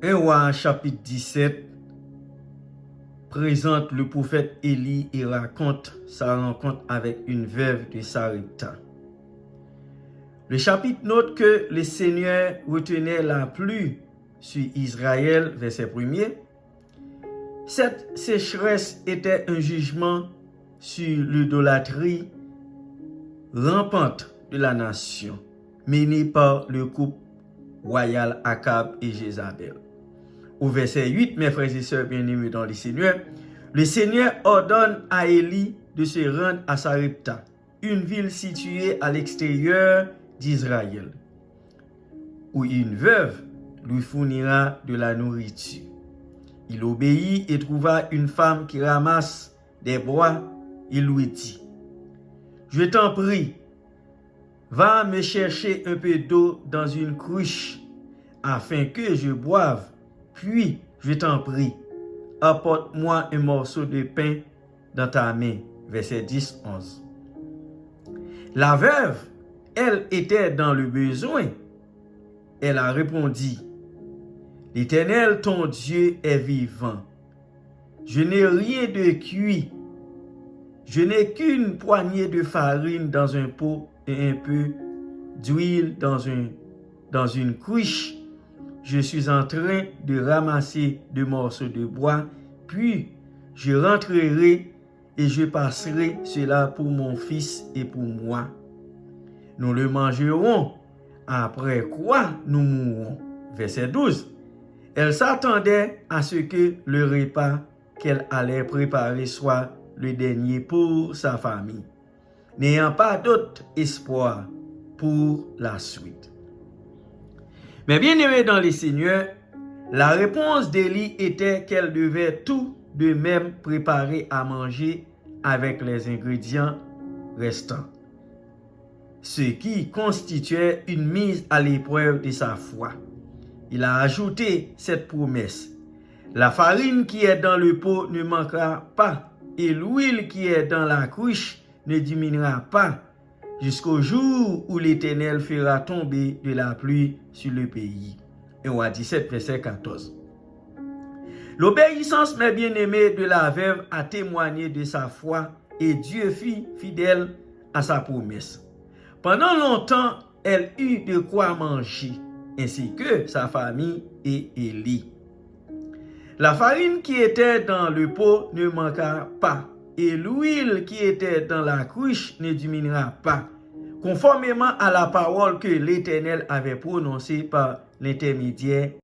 1 Roi chapitre 17 présente le prophète Élie et raconte sa rencontre avec une veuve de Sarepta. Le chapitre note que le Seigneur retenait la pluie sur Israël, verset 1er. Cette sécheresse était un jugement sur l'idolâtrie rampante de la nation, menée par le couple royal Akab et Jézabel. Au verset 8, mes frères et sœurs bien-aimés dans le Seigneur ordonne à Élie de se rendre à Sarepta, une ville située à l'extérieur d'Israël, où une veuve lui fournira de la nourriture. Il obéit et trouva une femme qui ramasse des bois. Il lui dit: je t'en prie, va me chercher un peu d'eau dans une cruche, afin que je boive. Puis, je t'en prie, apporte-moi un morceau de pain dans ta main. Verset 10-11. La veuve, elle était dans le besoin. Elle a répondu: l'Éternel, ton Dieu, est vivant. Je n'ai rien de cuit. Je n'ai qu'une poignée de farine dans un pot et un peu d'huile dans une cruche. Je suis en train de ramasser deux morceaux de bois, puis je rentrerai et je passerai cela pour mon fils et pour moi. Nous le mangerons, après quoi nous mourrons. Verset 12. Elle s'attendait à ce que le repas qu'elle allait préparer soit le dernier pour sa famille, n'ayant pas d'autre espoir pour la suite. Mais bien aimé dans le Seigneur, la réponse d'Élie était qu'elle devait tout de même préparer à manger avec les ingrédients restants, ce qui constituait une mise à l'épreuve de sa foi. Il a ajouté cette promesse: la farine qui est dans le pot ne manquera pas, et l'huile qui est dans la cruche ne diminuera pas, jusqu'au jour où l'Éternel fera tomber de la pluie sur le pays. 1 Roi 17, verset 14. L'obéissance, mes bien-aimés, de la veuve a témoigné de sa foi, et Dieu fut fidèle à sa promesse. Pendant longtemps, elle eut de quoi manger, ainsi que sa famille et Élie. La farine qui était dans le pot ne manquera pas, et l'huile qui était dans la cruche ne diminuera pas, conformément à la parole que l'Éternel avait prononcée par l'intermédiaire